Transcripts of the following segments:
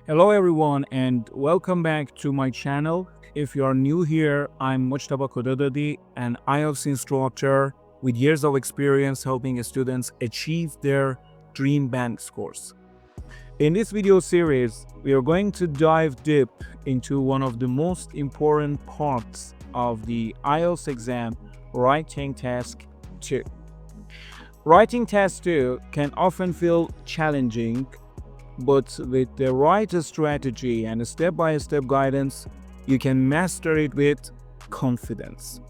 Hello everyone and welcome back to my channel. If you are new here, I'm Mujtaba Kododadi, an IELTS instructor with years of experience helping students achieve their dream band scores. In this video series, we are going to dive deep into one of the most important parts of the IELTS exam, Writing Task 2. Writing Task 2 can often feel challenging, but with the right strategy and step-by-step guidance, you can master it with confidence.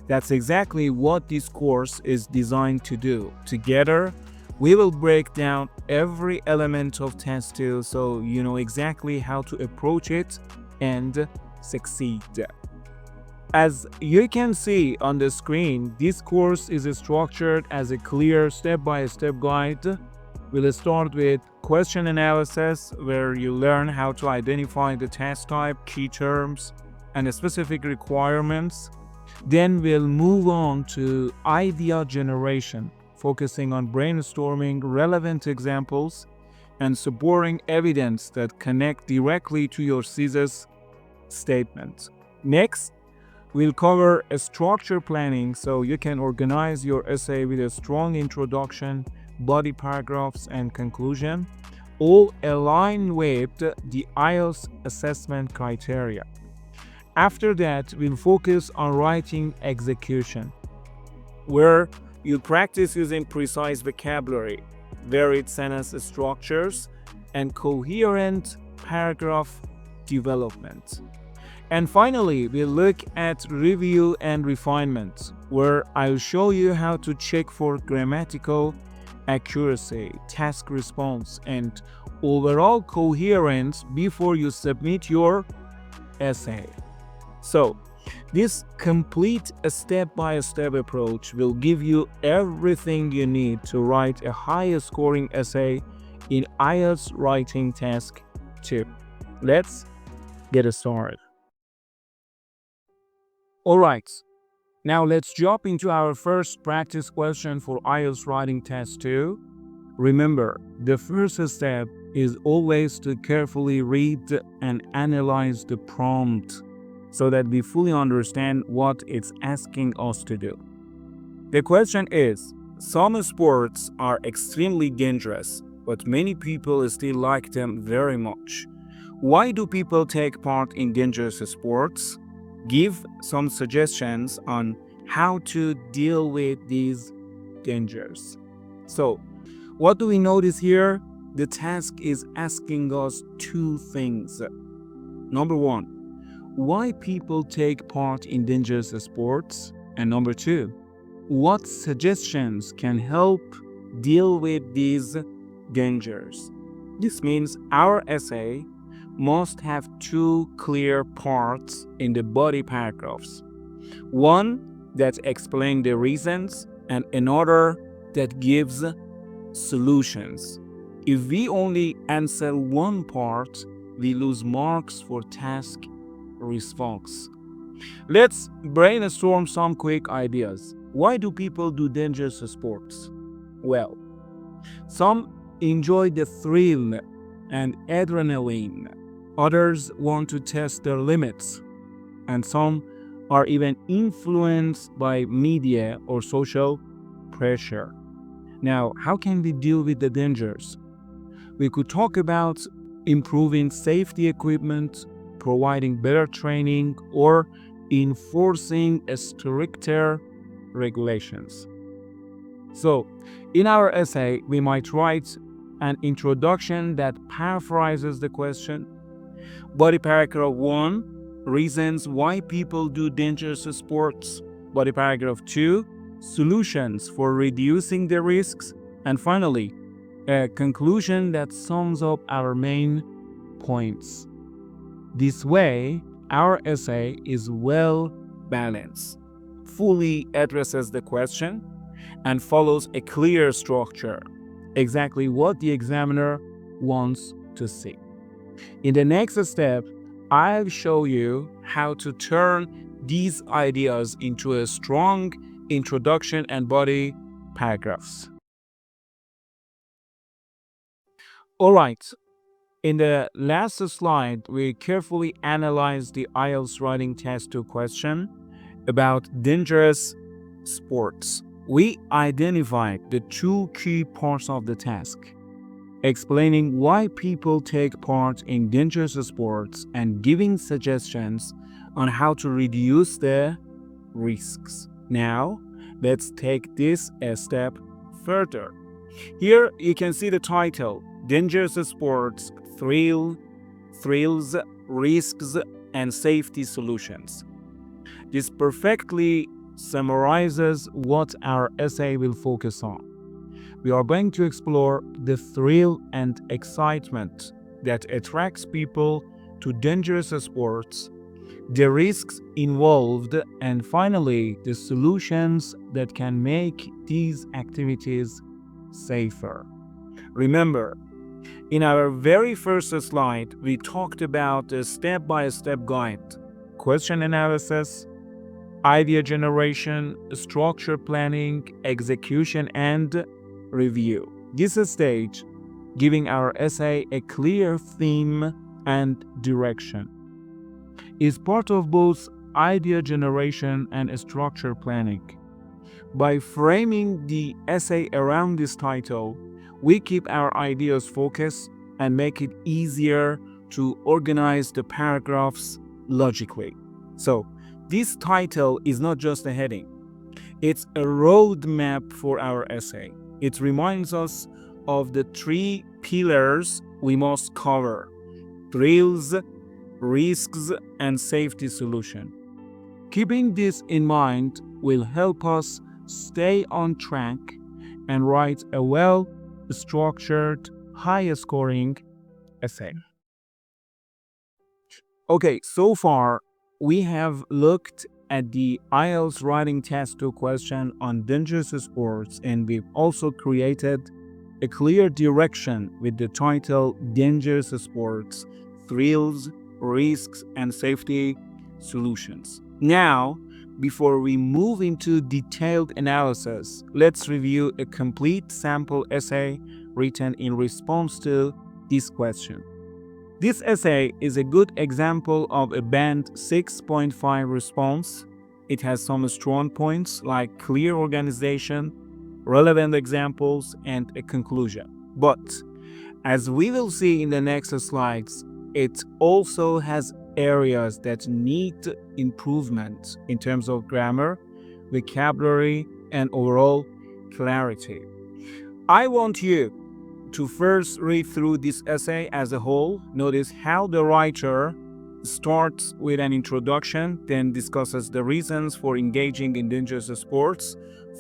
That's exactly what this course is designed to do. Together, we will break down every element of Task 2 so you know exactly how to approach it and succeed. As you can see on the screen, this course is structured as a clear step-by-step guide. We'll start with question analysis, where you learn how to identify the task type, key terms, and specific requirements. Then we'll move on to idea generation, focusing on brainstorming relevant examples and supporting evidence that connect directly to your thesis statement. Next, we'll cover a structure planning so you can organize your essay with a strong introduction, body paragraphs, and conclusion, all aligned with the IELTS assessment criteria. After that, we'll focus on writing execution, where you practice using precise vocabulary, varied sentence structures, and coherent paragraph development. And finally, we'll look at review and refinement, where I'll show you how to check for grammatical accuracy, task response, and overall coherence before you submit your essay. So, this complete step-by-step approach will give you everything you need to write a high-scoring essay in IELTS Writing Task 2. Let's get started. Alright, now let's jump into our first practice question for IELTS Writing Task 2. Remember, the first step is always to carefully read and analyze the prompt so that we fully understand what it's asking us to do. The question is, some sports are extremely dangerous, but many people still like them very much. Why do people take part in dangerous sports? Give some suggestions on how to deal with these dangers. So, what do we notice here? The task is asking us two things. Number one, why people take part in dangerous sports? And number two, what suggestions can help deal with these dangers? This means our essay must have two clear parts in the body paragraphs. One that explains the reasons and another that gives solutions. If we only answer one part, we lose marks for task response. Let's brainstorm some quick ideas. Why do people do dangerous sports? Well, some enjoy the thrill and adrenaline. Others want to test their limits, and some are even influenced by media or social pressure. Now, how can we deal with the dangers? We could talk about improving safety equipment, providing better training, or enforcing stricter regulations. So, in our essay, we might write an introduction that paraphrases the question. Body paragraph 1, reasons why people do dangerous sports. Body paragraph 2, solutions for reducing the risks. And finally, a conclusion that sums up our main points. This way, our essay is well balanced, fully addresses the question, and follows a clear structure, exactly what the examiner wants to see. In the next step, I'll show you how to turn these ideas into a strong introduction and body paragraphs. Alright, In the last slide, we carefully analyzed the IELTS Writing Test 2 question about dangerous sports. We identified the two key parts of the task, explaining why people take part in dangerous sports and giving suggestions on how to reduce the risks. Now, let's take this a step further. Here you can see the title, Dangerous Sports, Thrills, Risks, and Safety Solutions. This perfectly summarizes what our essay will focus on. We are going to explore the thrill and excitement that attracts people to dangerous sports, the risks involved, and finally, the solutions that can make these activities safer. Remember, in our very first slide, we talked about a step-by-step guide, question analysis, idea generation, structure planning, execution, and review. This stage giving our essay a clear theme and direction is part of both idea generation and structure planning. By framing the essay around this title, we keep our ideas focused and make it easier to organize the paragraphs logically. So, this title is not just a heading. It's a roadmap for our essay. It reminds us of the three pillars we must cover: thrills, risks, and safety solution. Keeping this in mind will help us stay on track and write a well-structured, high-scoring essay. Okay, so far we have looked at the IELTS Writing Task 2 question on dangerous sports, and we've also created a clear direction with the title Dangerous Sports, Thrills, Risks, and Safety Solutions. Now, before we move into detailed analysis, let's review a complete sample essay written in response to this question. This essay is a good example of a band 6.5 response. It has some strong points like clear organization, relevant examples, and a conclusion. But as we will see in the next slides, it also has areas that need improvement in terms of grammar, vocabulary, and overall clarity. I want you to first read through this essay as a whole. Notice how the writer starts with an introduction, then discusses the reasons for engaging in dangerous sports,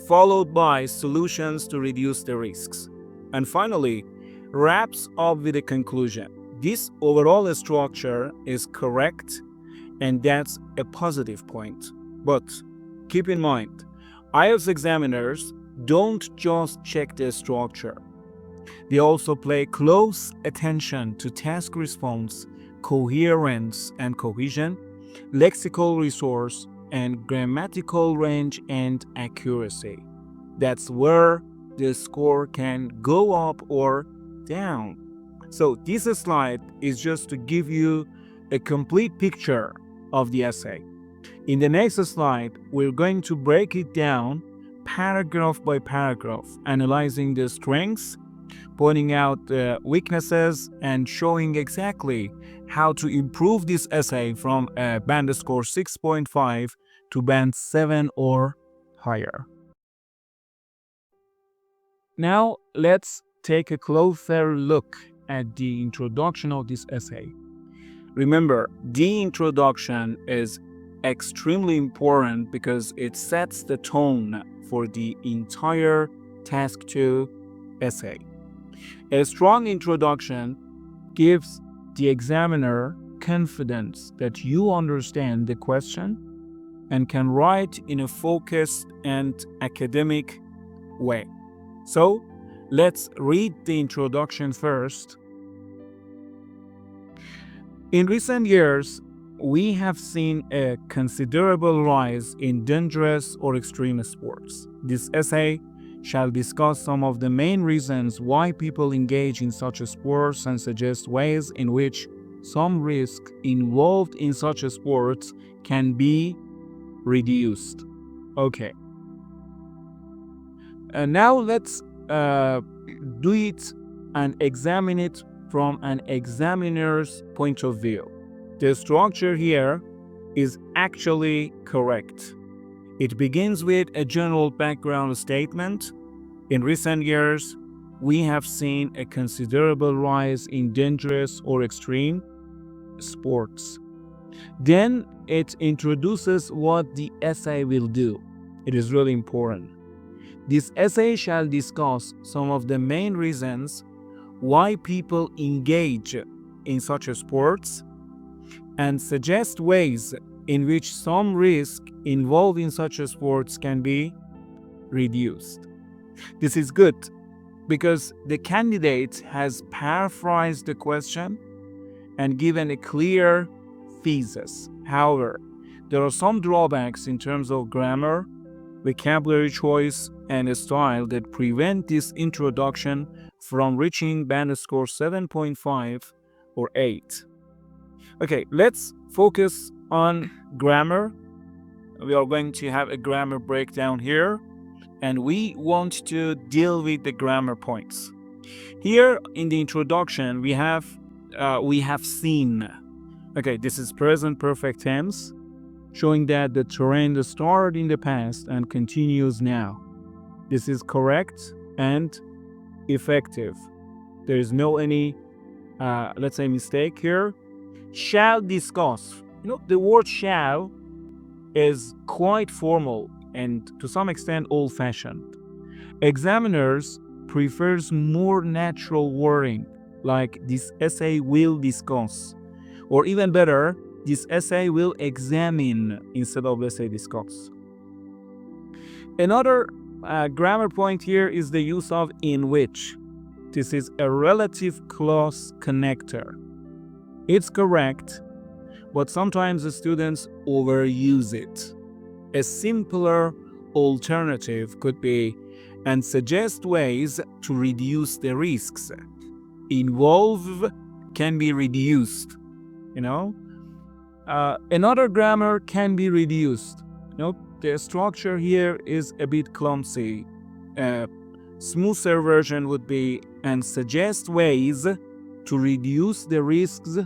followed by solutions to reduce the risks, and finally wraps up with a conclusion. This overall structure is correct, and that's a positive point. But keep in mind, IELTS examiners don't just check the structure. They also pay close attention to task response, coherence and cohesion, lexical resource, and grammatical range and accuracy. That's where the score can go up or down. So this slide is just to give you a complete picture of the essay. In the next slide, we're going to break it down paragraph by paragraph, analyzing the strengths, pointing out the weaknesses, and showing exactly how to improve this essay from a band score 6.5 to band 7 or higher. Now let's take a closer look at the introduction of this essay. Remember, the introduction is extremely important because it sets the tone for the entire Task 2 essay. A strong introduction gives the examiner confidence that you understand the question and can write in a focused and academic way. So, let's read the introduction first. In recent years, we have seen a considerable rise in dangerous or extreme sports. This essay shall discuss some of the main reasons why people engage in such a sports and suggest ways in which some risk involved in such a sports can be reduced. Okay. Now let's do it and examine it from an examiner's point of view. The structure here is actually correct. It begins with a general background statement. In recent years, we have seen a considerable rise in dangerous or extreme sports. Then it introduces what the essay will do. It is really important. This essay shall discuss some of the main reasons why people engage in such a sports and suggest ways in which some risk involved in such a sports can be reduced. This is good because the candidate has paraphrased the question and given a clear thesis. However, there are some drawbacks in terms of grammar, vocabulary choice, and style that prevent this introduction from reaching band score 7.5 or 8. Okay, let's focus on grammar. We are going to have a grammar breakdown here, and we want to deal with the grammar points. Here in the introduction, we have seen. Okay, this is present perfect tense, showing that the trend started in the past and continues now. This is correct and effective. There is no any, let's say, mistake here. Shall discuss. The word shall is quite formal and to some extent old-fashioned. Examiners prefers more natural wording, like this essay will discuss, or even better, this essay will examine instead of, let's say, discuss. Another grammar point here is the use of in which. This is a relative clause connector. It's correct, but sometimes the students overuse it. A simpler alternative could be and suggest ways to reduce the risks. Involve can be reduced. Another grammar can be reduced. The structure here is a bit clumsy. Smoother version would be and suggest ways to reduce the risks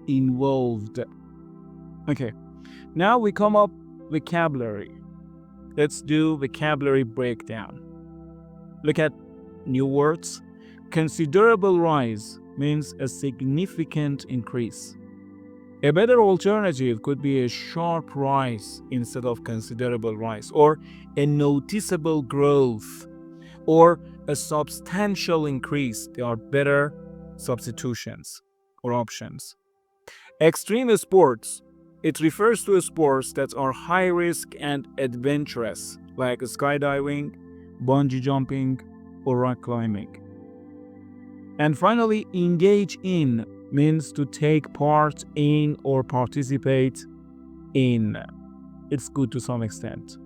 involved. Okay, now we come up vocabulary. Let's do vocabulary breakdown. Look at new words. Considerable rise means a significant increase. A better alternative could be a sharp rise instead of considerable rise, or a noticeable growth, or a substantial increase. They are better substitutions or options. Extreme sports. It refers to sports that are high risk and adventurous, like skydiving, bungee jumping, or rock climbing. And finally, engage in means to take part in or participate in. It's good to some extent.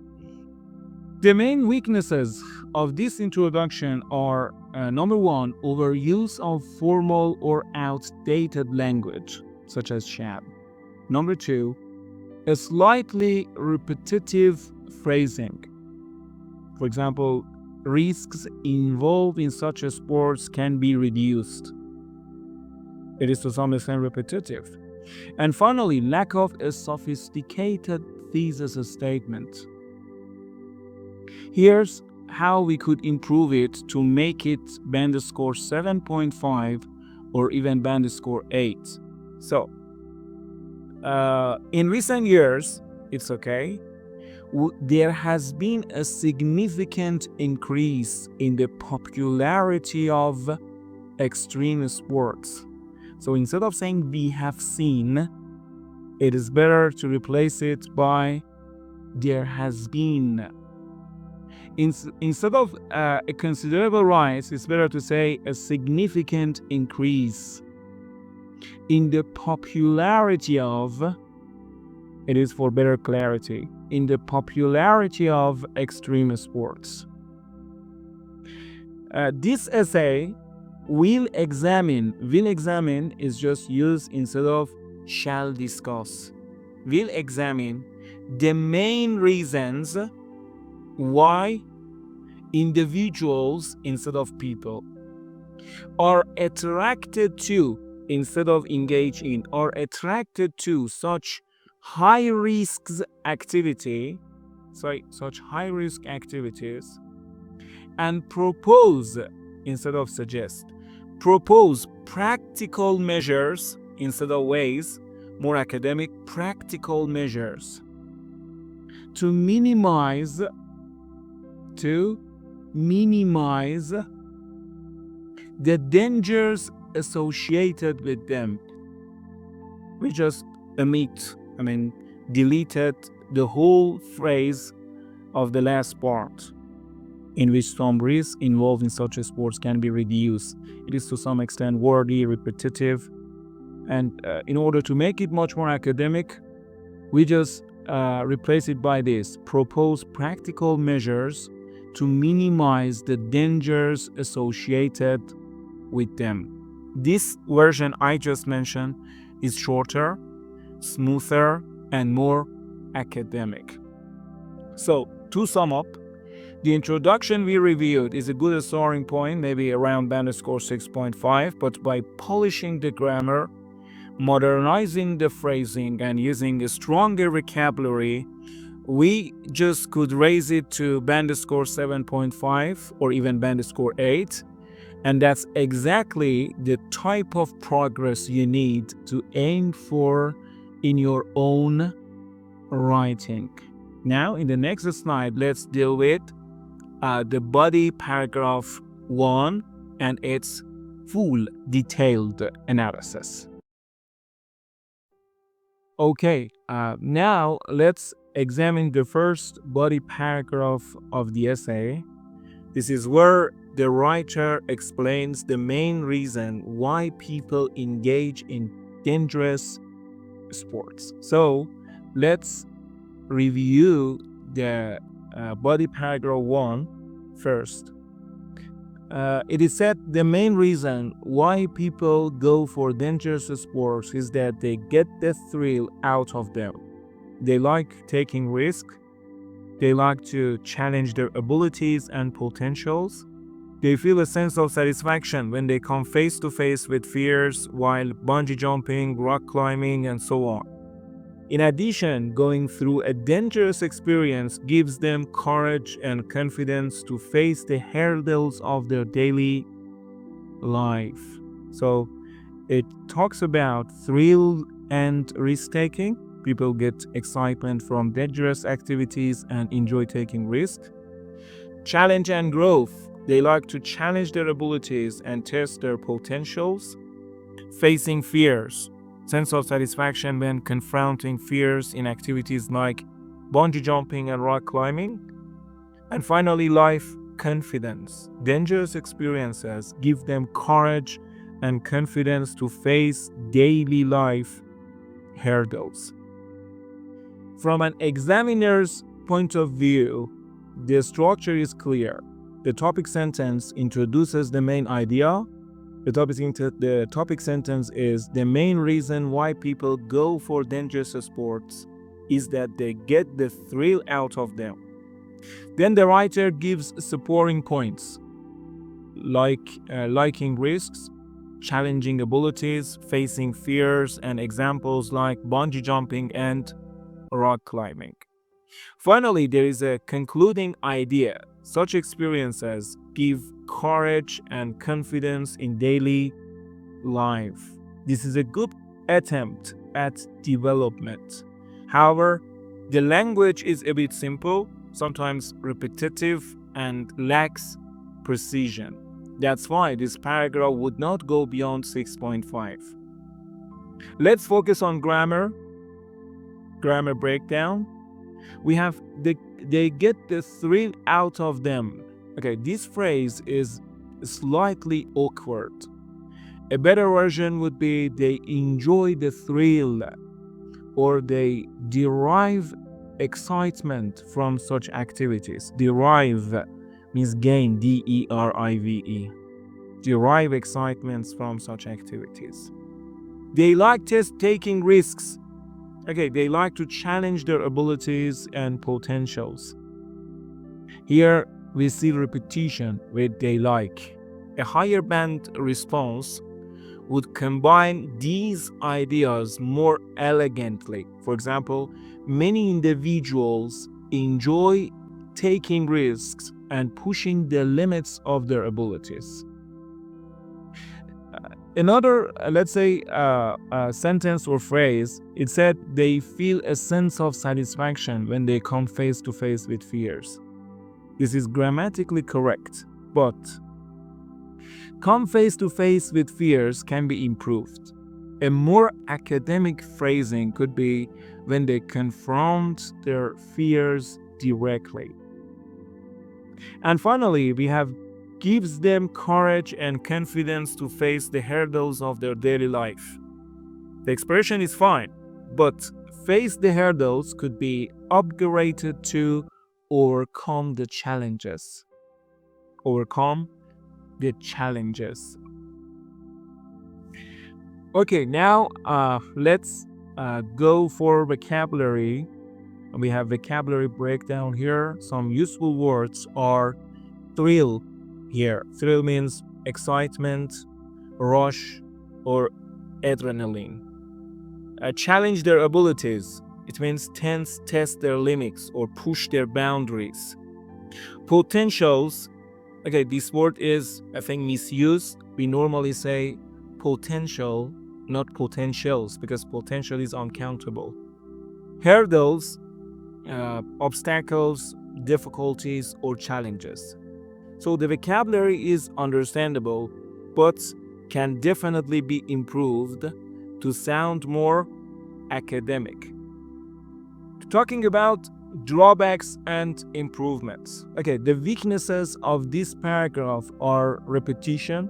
The main weaknesses of this introduction are number one, overuse of formal or outdated language, such as shall. Number two, a slightly repetitive phrasing. For example, risks involved in such a sports can be reduced. It is to some extent repetitive. And finally, lack of a sophisticated thesis statement. Here's how we could improve it to make it band score 7.5 or even band score 8. So, in recent years, it's okay. There has been a significant increase in the popularity of extreme sports. So instead of saying we have seen, it is better to replace it by there has been. Instead of a considerable rise, it's better to say a significant increase in the popularity of. It is for better clarity. In the popularity of extreme sports. This essay will examine is just used instead of shall discuss. Will examine the main reasons why individuals instead of people are attracted to instead of engage in, are attracted to such high risks activity, such high risk activities, and propose instead of suggest. Propose practical measures instead of ways, more academic, practical measures to minimize the dangers associated with them. We just deleted the whole phrase of the last part, in which some risks involved in such sports can be reduced. It is to some extent wordy, repetitive, and in order to make it much more academic, we just replace it by this: propose practical measures to minimize the dangers associated with them. This version I just mentioned is shorter, smoother, and more academic. So, to sum up, the introduction we reviewed is a good starting point, maybe around band score 6.5, but by polishing the grammar, modernizing the phrasing, and using a stronger vocabulary, we just could raise it to band score 7.5 or even band score 8. And that's exactly the type of progress you need to aim for in your own writing. Now, in the next slide, let's deal with the body paragraph 1 and its full detailed analysis. Okay, now let's examine the first body paragraph of the essay. This is where the writer explains the main reason why people engage in dangerous sports. So let's review the body paragraph 1 first. It is said the main reason why people go for dangerous sports is that they get the thrill out of them. They like taking risks. They like to challenge their abilities and potentials. They feel a sense of satisfaction when they come face to face with fears while bungee jumping, rock climbing, and so on. In addition, going through a dangerous experience gives them courage and confidence to face the hurdles of their daily life. So it talks about thrill and risk-taking. People get excitement from dangerous activities and enjoy taking risks. Challenge and growth. They like to challenge their abilities and test their potentials. Facing fears. Sense of satisfaction when confronting fears in activities like bungee jumping and rock climbing. And finally, life confidence. Dangerous experiences give them courage and confidence to face daily life hurdles. From an examiner's point of view, the structure is clear. The topic sentence introduces the main idea. The topic sentence is the main reason why people go for dangerous sports is that they get the thrill out of them. Then the writer gives supporting points like liking risks, challenging abilities, facing fears, and examples like bungee jumping and rock climbing. Finally, there is a concluding idea. Such experiences give courage and confidence in daily life. This is a good attempt at development. However, the language is a bit simple, sometimes repetitive, and lacks precision. That's why this paragraph would not go beyond 6.5. Let's focus on grammar breakdown. We have they get the thrill out of them. Okay, this phrase is slightly awkward. A better version would be they enjoy the thrill or they derive excitement from such activities. Derive means gain, D-E-R-I-V-E. Derive excitements from such activities. They like taking risks. Okay, they like to challenge their abilities and potentials. Here we see repetition with they like. A higher band response would combine these ideas more elegantly. For example, many individuals enjoy taking risks and pushing the limits of their abilities. Another, let's say, sentence or phrase, it said they feel a sense of satisfaction when they come face to face with fears. This is grammatically correct, but come face to face with fears can be improved. A more academic phrasing could be when they confront their fears directly. And finally, we have gives them courage and confidence to face the hurdles of their daily life. The expression is fine, but face the hurdles could be upgraded to overcome the challenges. Overcome the challenges. Okay, now let's go for vocabulary. We have vocabulary breakdown here. Some useful words are thrill here. Thrill means excitement, rush, or adrenaline. Challenge their abilities. It means test their limits or push their boundaries. Potentials. Okay, this word is, I think, misused. We normally say potential, not potentials, because potential is uncountable. Hurdles, obstacles, difficulties, or challenges. So the vocabulary is understandable, but can definitely be improved to sound more academic. Talking about drawbacks and improvements. Okay, the weaknesses of this paragraph are repetition.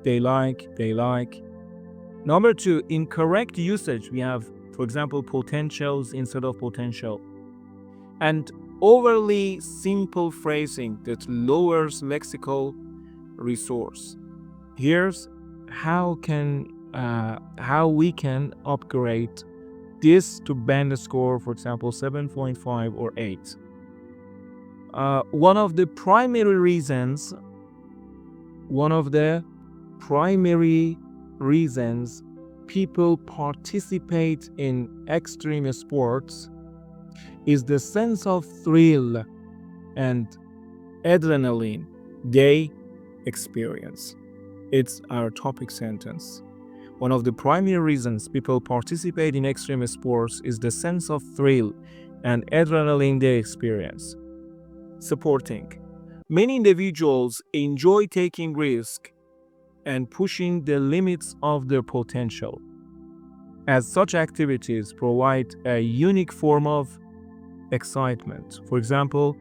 They like. Number 2, incorrect usage. We have, for example, potentials instead of potential. And overly simple phrasing that lowers lexical resource. Here's how we can upgrade this to band score, for example, 7.5 or 8. One of the primary reasons people participate in extreme sports is the sense of thrill and adrenaline they experience. It's our topic sentence. One of the primary reasons people participate in extreme sports is the sense of thrill and adrenaline they experience. Supporting. Many individuals enjoy taking risks and pushing the limits of their potential, as such activities provide a unique form of excitement. For example,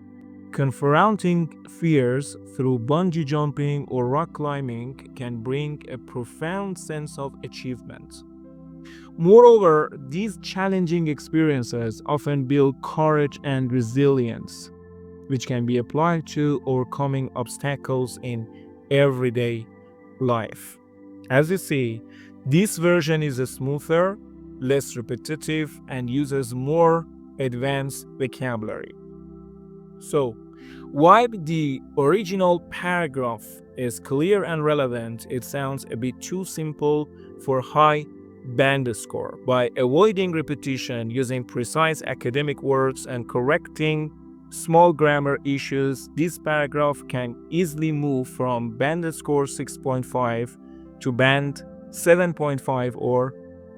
confronting fears through bungee jumping or rock climbing can bring a profound sense of achievement. Moreover, these challenging experiences often build courage and resilience, which can be applied to overcoming obstacles in everyday life. As you see, this version is smoother, less repetitive, and uses more advanced vocabulary. So, while the original paragraph is clear and relevant, it sounds a bit too simple for high band score. By avoiding repetition, using precise academic words, and correcting small grammar issues, this paragraph can easily move from band score 6.5 to band 7.5 or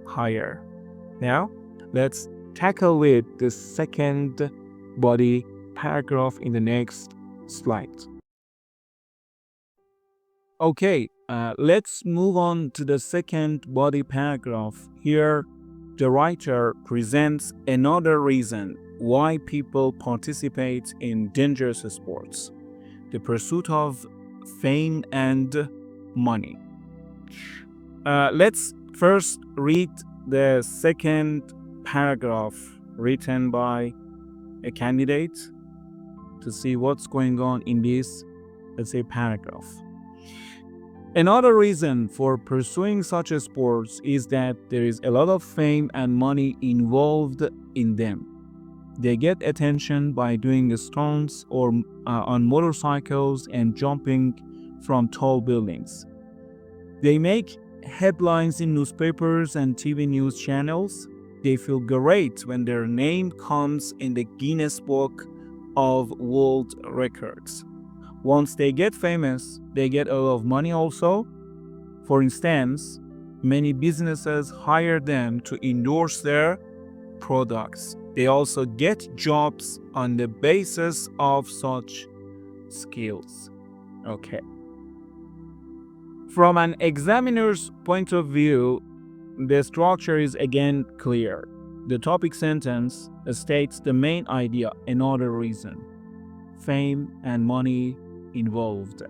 higher. Now, let's tackle with the second body paragraph in the next slide. Okay, let's move on to the second body paragraph. Here, the writer presents another reason why people participate in dangerous sports: the pursuit of fame and money. Let's first read the second paragraph written by a candidate to see what's going on in this let's say, paragraph. Another reason for pursuing such a sports is that there is a lot of fame and money involved in them. They get attention by doing stunts or on motorcycles and jumping from tall buildings. They make headlines in newspapers and TV news channels. They feel great when their name comes in the Guinness Book of World Records. Once they get famous, they get a lot of money also. For instance, many businesses hire them to endorse their products. They also get jobs on the basis of such skills. Okay. From an examiner's point of view, the structure is again clear. The topic sentence states the main idea, another reason. Fame and money involved.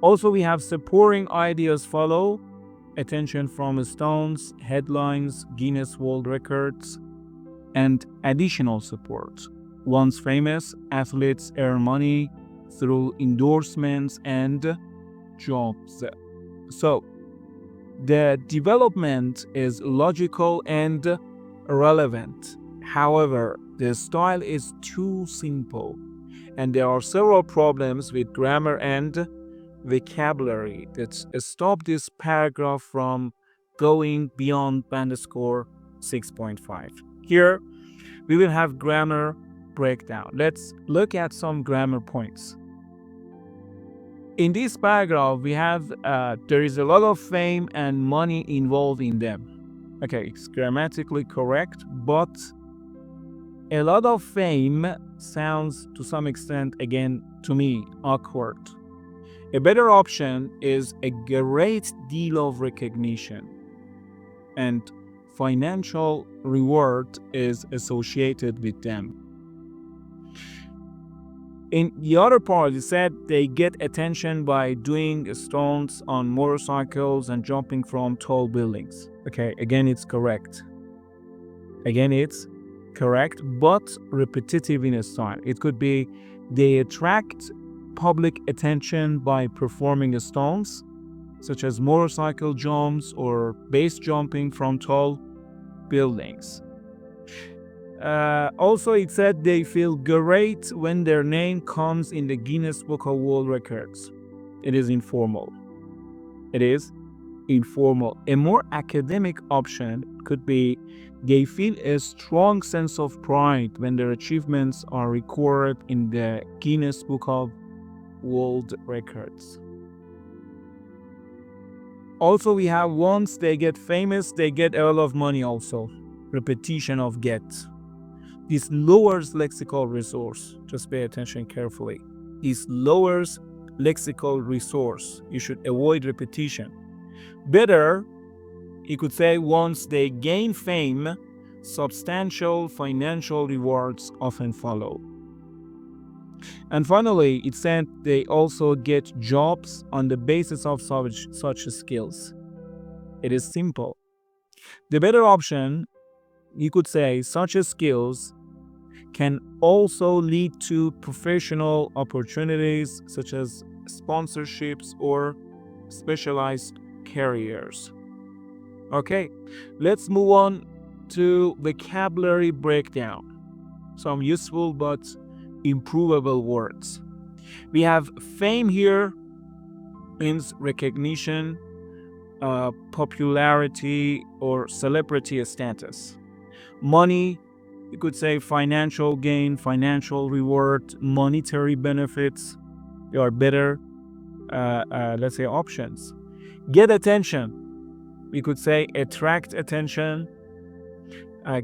Also, we have supporting ideas follow. Attention from stones, headlines, Guinness World Records, and additional support. Once famous, athletes earn money through endorsements and jobs. So, the development is logical and relevant. However, the style is too simple, and there are several problems with grammar and vocabulary that stop this paragraph from going beyond band score 6.5. Here, we will have grammar breakdown. Let's look at some grammar points. In this paragraph, we have there is a lot of fame and money involved in them. Okay, it's grammatically correct, but a lot of fame sounds to some extent, again, to me, awkward. A better option is a great deal of recognition, and financial reward is associated with them. In the other part, it said they get attention by doing stunts on motorcycles and jumping from tall buildings. Okay, again, it's correct. But repetitive in a style. It could be they attract public attention by performing stunts, such as motorcycle jumps or base jumping from tall buildings. Also, it said they feel great when their name comes in the Guinness Book of World Records. It is informal. A more academic option could be they feel a strong sense of pride when their achievements are recorded in the Guinness Book of World Records. Also, we have once they get famous, they get a lot of money also. Repetition of get. This lowers lexical resource. Just pay attention carefully. This lowers lexical resource. You should avoid repetition. Better, you could say once they gain fame, substantial financial rewards often follow. And finally, it said they also get jobs on the basis of such skills. It is simple. The better option, you could say, such skills can also lead to professional opportunities such as sponsorships or specialized careers. Okay, let's move on to vocabulary breakdown. Some useful but improvable words. We have fame here means recognition, popularity, or celebrity status. Money, you could say financial gain, financial reward, monetary benefits. They are better, let's say, options. Get attention, we could say attract attention,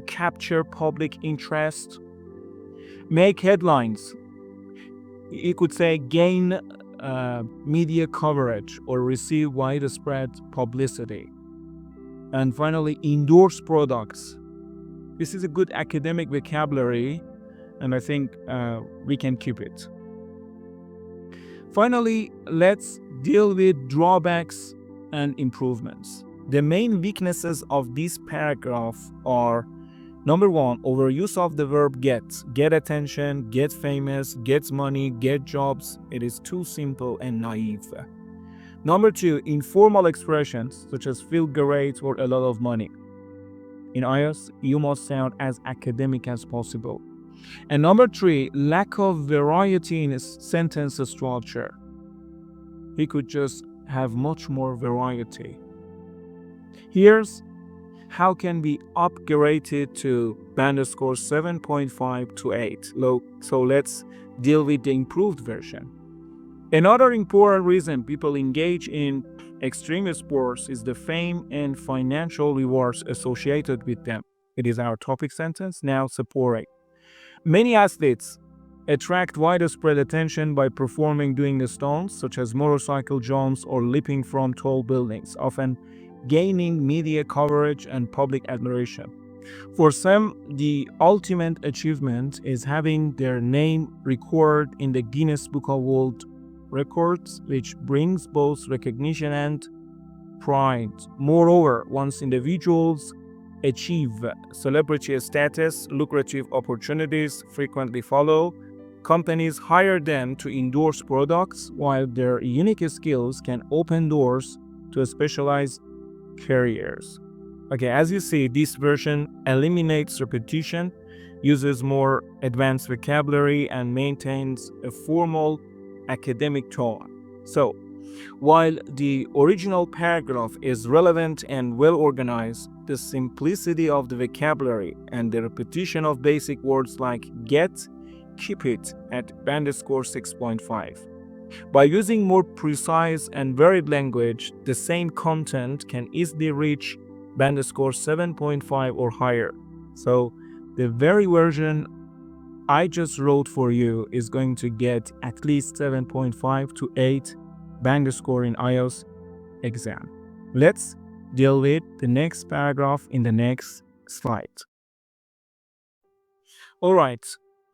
capture public interest. Make headlines, you could say gain media coverage or receive widespread publicity. And finally, endorse products. This is a good academic vocabulary, and I think we can keep it. Finally, let's deal with drawbacks and improvements. The main weaknesses of this paragraph are Number one, overuse of the verb get. Get attention, get famous, get money, get jobs. It is too simple and naive. Number two, informal expressions such as feel great or a lot of money. In IELTS, you must sound as academic as possible. And number three, lack of variety in sentence structure. He could just have much more variety. Here's how can be upgraded to band score 7.5 to 8. So let's deal with the improved version. Another important reason people engage in extreme sports is the fame and financial rewards associated with them. It is our topic sentence, now supporting. Many athletes attract widespread attention by performing doing the stunts such as motorcycle jumps or leaping from tall buildings, often gaining media coverage and public admiration. For some, the ultimate achievement is having their name recorded in the Guinness Book of World Records, which brings both recognition and pride. Moreover, once individuals achieve celebrity status, lucrative opportunities frequently follow. Companies hire them to endorse products, while their unique skills can open doors to specialized careers. Okay, as you see, this version eliminates repetition, uses more advanced vocabulary, and maintains a formal academic tone. So, while the original paragraph is relevant and well organized, the simplicity of the vocabulary and the repetition of basic words like get keep it at band score 6.5. By using more precise and varied language, the same content can easily reach band score 7.5 or higher. So the very version I just wrote for you is going to get at least 7.5 to 8 band score in IELTS exam. Let's deal with the next paragraph in the next slide. All right,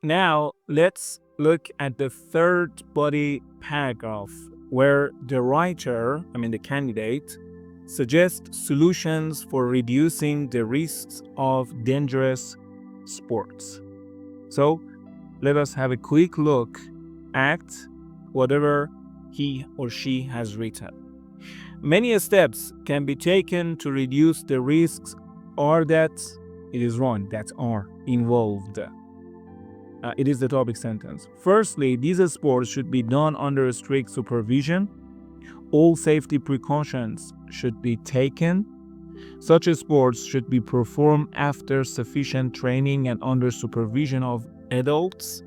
now let's look at the third body paragraph where the writer, the candidate, suggests solutions for reducing the risks of dangerous sports. So let us have a quick look at whatever he or she has written. Many steps can be taken to reduce the risks or that it is wrong, that are involved. It is the topic sentence. Firstly, these sports should be done under strict supervision. All safety precautions should be taken. Such sports should be performed after sufficient training and under supervision of adults.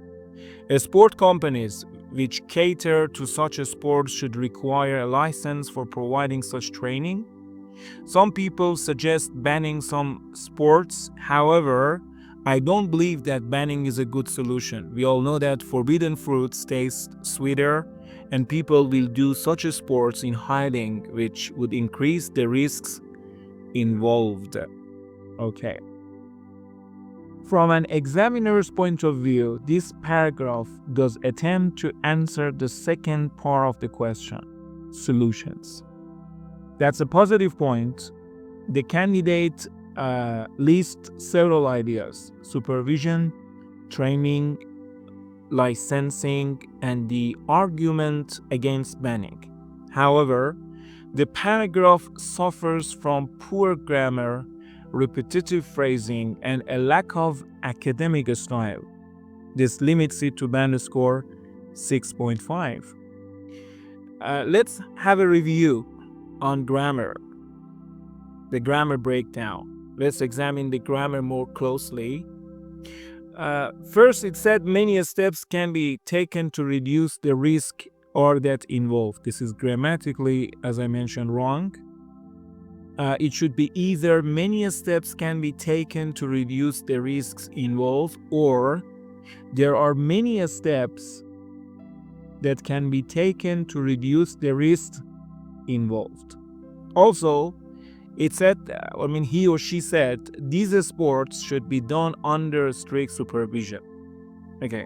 Sport companies which cater to such sports should require a license for providing such training. Some people suggest banning some sports. However, I don't believe that banning is a good solution. We all know that forbidden fruits taste sweeter, and people will do such sports in hiding, which would increase the risks involved. Okay. From an examiner's point of view, this paragraph does attempt to answer the second part of the question, solutions. That's a positive point. The candidate lists several ideas: supervision, training, licensing, and the argument against banning. However, the paragraph suffers from poor grammar, repetitive phrasing, and a lack of academic style. This limits it to band score 6.5. Let's have a review on grammar, the grammar breakdown. Let's examine the grammar more closely. First, it said many steps can be taken to reduce the risk or that involved. This is grammatically, as I mentioned, wrong. It should be either many steps can be taken to reduce the risks involved, or there are many steps that can be taken to reduce the risks involved. Also, it said, he or she said, these sports should be done under strict supervision. Okay.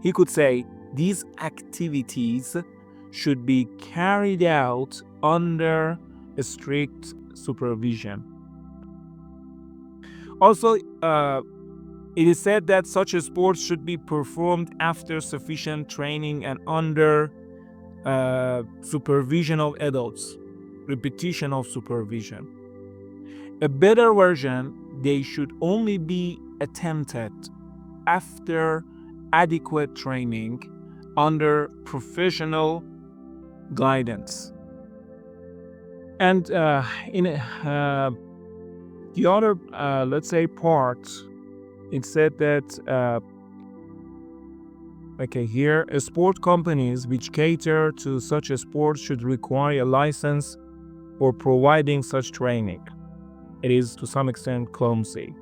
He could say, these activities should be carried out under strict supervision. Also, it is said that such a sport should be performed after sufficient training and under supervision of adults, repetition of supervision. A better version, they should only be attempted after adequate training under professional guidance. And in the other, let's say, part, it said that here, sport companies which cater to such a sport should require a license for providing such training. It is to some extent clumsy.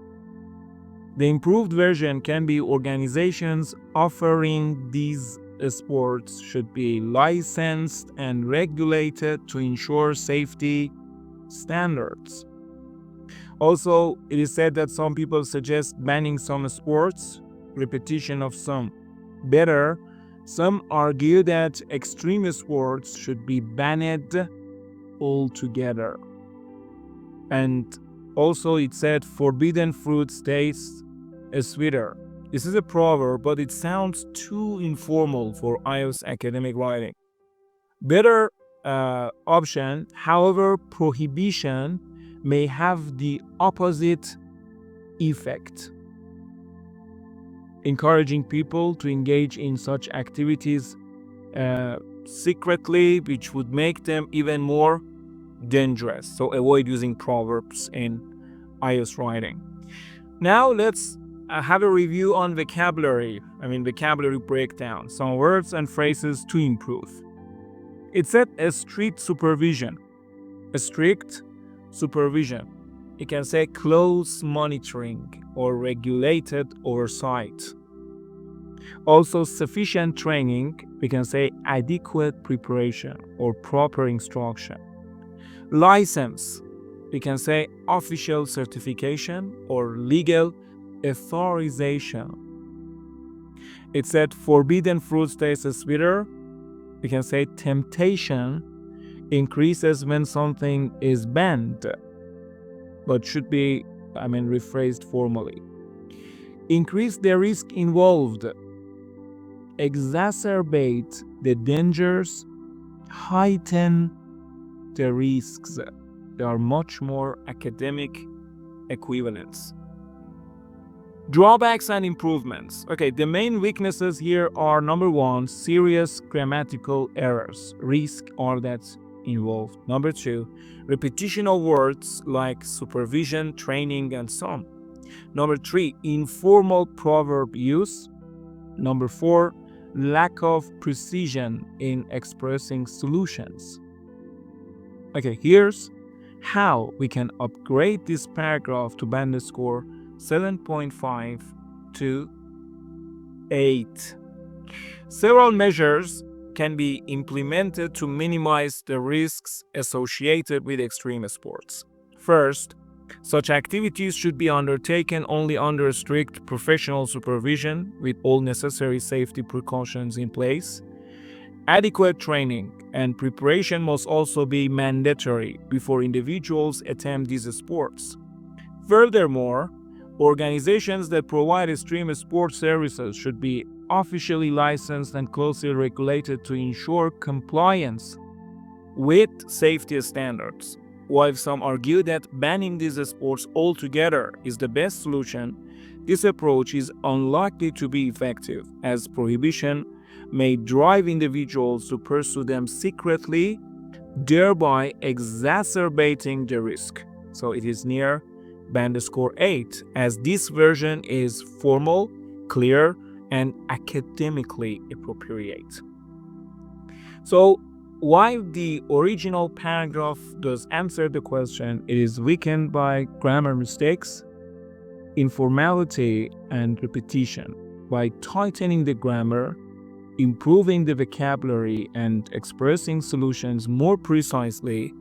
The improved version can be organizations offering these sports should be licensed and regulated to ensure safety standards. Also, it is said that some people suggest banning some sports, repetition of some. Better, some argue that extreme sports should be banned altogether. And also it said forbidden fruit tastes sweeter. This is a proverb, but it sounds too informal for IELTS academic writing. Better option, however, prohibition may have the opposite effect, encouraging people to engage in such activities secretly, which would make them even more dangerous. So avoid using proverbs in IELTS writing. Now let's have a review on vocabulary breakdown, some words and phrases to improve. It said a strict supervision. A strict supervision. You can say close monitoring or regulated oversight. Also, sufficient training, we can say adequate preparation or proper instruction. License, we can say official certification or legal authorization. It said forbidden fruit tastes sweeter. We can say temptation increases when something is banned, but should be, rephrased formally. Increase the risk involved. Exacerbate the dangers. Heighten the risks. There are much more academic equivalents. Drawbacks and improvements. The main weaknesses here are: number one, serious grammatical errors, risk or that's involved. Number two, repetition of words like supervision, training, and so on. Number three, informal proverb use. Number four, lack of precision in expressing solutions. Here's how we can upgrade this paragraph to band score 7.5 to 8. Several measures can be implemented to minimize the risks associated with extreme sports. First, such activities should be undertaken only under strict professional supervision with all necessary safety precautions in place. Adequate training and preparation must also be mandatory before individuals attempt these sports. Furthermore, organizations that provide extreme sports services should be officially licensed and closely regulated to ensure compliance with safety standards. While some argue that banning these sports altogether is the best solution, this approach is unlikely to be effective, as prohibition may drive individuals to pursue them secretly, thereby exacerbating the risk. So it is near band score 8, as this version is formal, clear, and academically appropriate. So while the original paragraph does answer the question, it is weakened by grammar mistakes, informality, and repetition. By tightening the grammar, improving the vocabulary, and expressing solutions more precisely,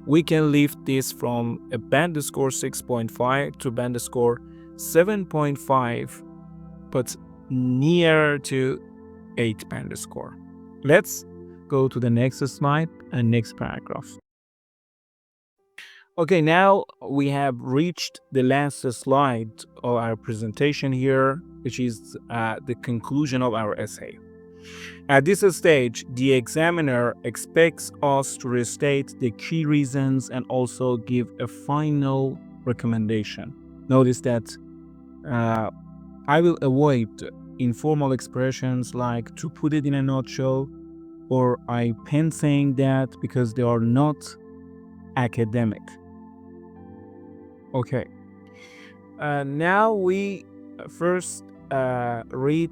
we can lift this from a band score 6.5 to band score 7.5, but near to 8 band score. Let's go to the next slide and next paragraph. Okay, now we have reached the last slide of our presentation here, which is the conclusion of our essay. At this stage, the examiner expects us to restate the key reasons and also give a final recommendation. Notice that I will avoid informal expressions like "to put it in a nutshell" or "I pen saying that" because they are not academic. Okay. Now we first read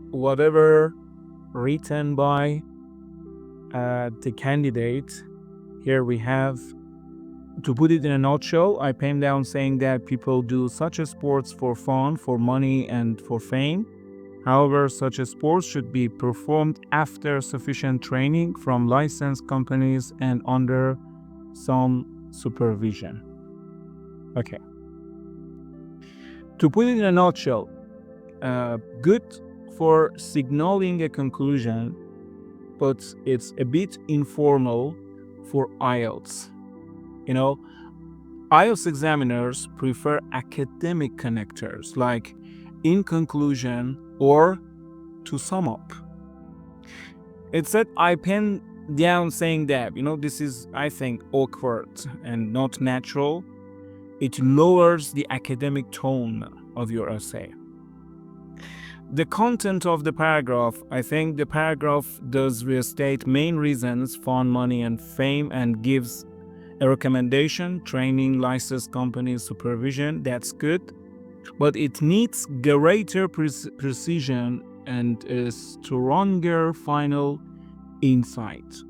whatever written by the candidate. Here we have, to put it in a nutshell, I pen down saying that people do such a sports for fun, for money, and for fame. However, such a sports should be performed after sufficient training from licensed companies and under some supervision. Okay. To put it in a nutshell, good for signaling a conclusion, but it's a bit informal for IELTS. You know, IELTS examiners prefer academic connectors like "in conclusion" or "to sum up." It said I pen down saying that, this is, I think, awkward and not natural. It lowers the academic tone of your essay. The content of the paragraph, I think the paragraph does restate main reasons: fun, money, and fame, and gives a recommendation: training, licensed company, supervision. That's good, but it needs greater precision and a stronger final insight.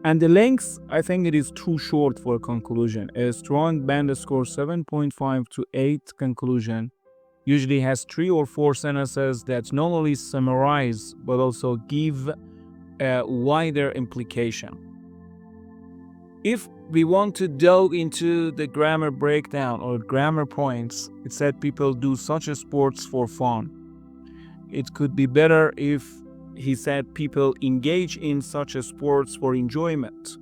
And the length, I think it is too short for a conclusion. A strong band score 7.5 to 8 conclusion usually has 3 or 4 sentences that not only summarize but also give a wider implication. If we want to delve into the grammar breakdown or grammar points, it said people do such a sports for fun. It could be better if he said people engage in such a sports for enjoyment,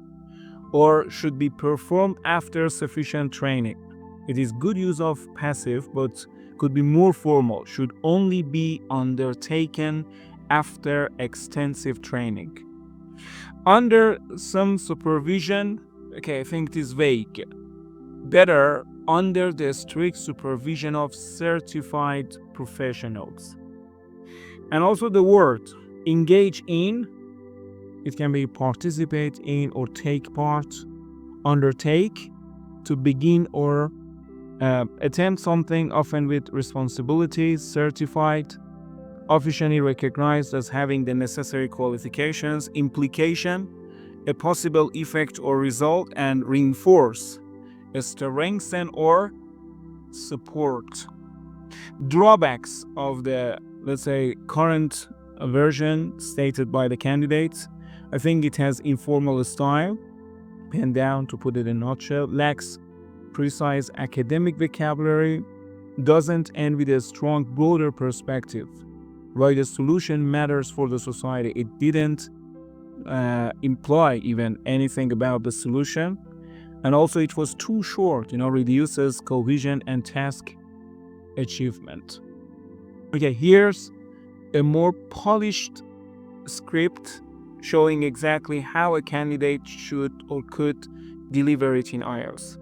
or should be performed after sufficient training. It is good use of passive, but could be more formal: should only be undertaken after extensive training. Under some supervision, okay, I think it is vague. Better under the strict supervision of certified professionals. And also the word engage in, it can be participate in or take part, undertake, to begin or attempt something, often with responsibilities, certified, officially recognized as having the necessary qualifications, implication, a possible effect or result, and reinforce, strengthen or support. Drawbacks of the, let's say, current version stated by the candidates: I think it has informal style, pen down, to put it in a nutshell, lacks precise academic vocabulary, doesn't end with a strong broader perspective. Why the solution matters for the society. It didn't imply even anything about the solution. And also it was too short, reduces cohesion and task achievement. Okay, here's a more polished script showing exactly how a candidate should or could deliver it in IELTS.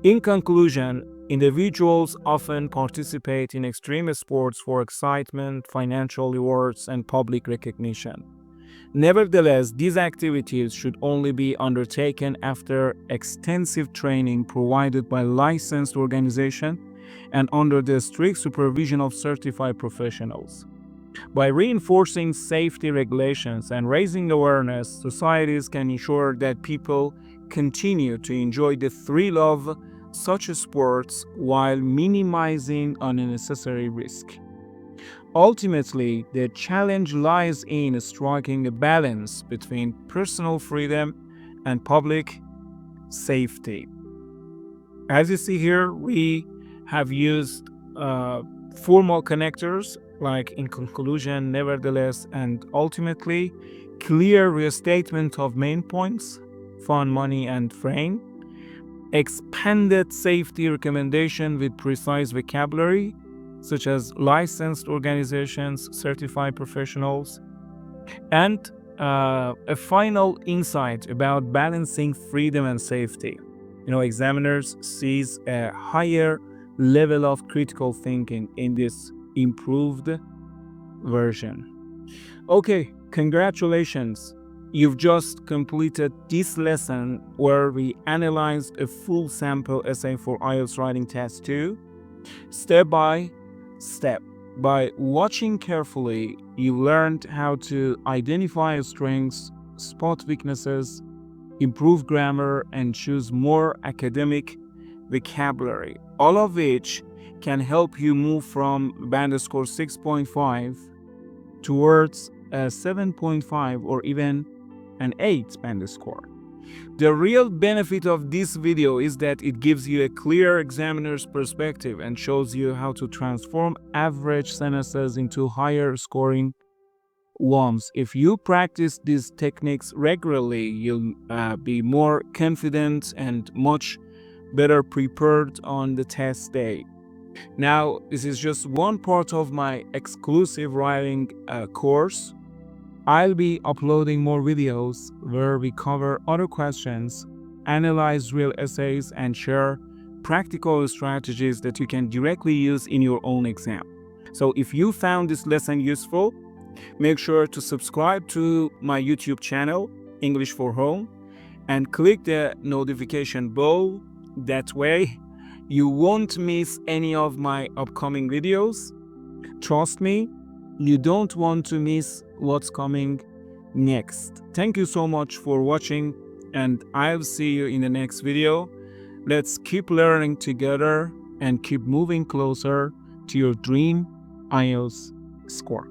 In conclusion, individuals often participate in extreme sports for excitement, financial rewards, and public recognition. Nevertheless, these activities should only be undertaken after extensive training provided by licensed organizations and under the strict supervision of certified professionals. By reinforcing safety regulations and raising awareness, societies can ensure that people continue to enjoy the thrill of such sports while minimizing unnecessary risk. Ultimately, the challenge lies in striking a balance between personal freedom and public safety. As you see here, we have used formal connectors like in conclusion, nevertheless, and ultimately, clear restatement of main points: fun, money, and fame. expanded safety recommendation with precise vocabulary, such as licensed organizations, certified professionals, and a final insight about balancing freedom and safety. Examiners sees a higher level of critical thinking in this improved version. Okay, congratulations. You've just completed this lesson where we analyzed a full sample essay for IELTS Writing Task 2, step by step. By watching carefully, you learned how to identify strengths, spot weaknesses, improve grammar, and choose more academic vocabulary, all of which can help you move from band score 6.5 towards a 7.5 or even an 8 band score. The real benefit of this video is that it gives you a clear examiner's perspective and shows you how to transform average sentences into higher scoring ones. If you practice these techniques regularly, you'll be more confident and much better prepared on the test day. Now, this is just one part of my exclusive writing course. I'll be uploading more videos where we cover other questions, analyze real essays, and share practical strategies that you can directly use in your own exam. So if you found this lesson useful, make sure to subscribe to my YouTube channel, English for Home, and click the notification bell. That way, you won't miss any of my upcoming videos. Trust me, you don't want to miss what's coming next. Thank you so much for watching, and I'll see you in the next video. Let's keep learning together and keep moving closer to your dream IELTS score.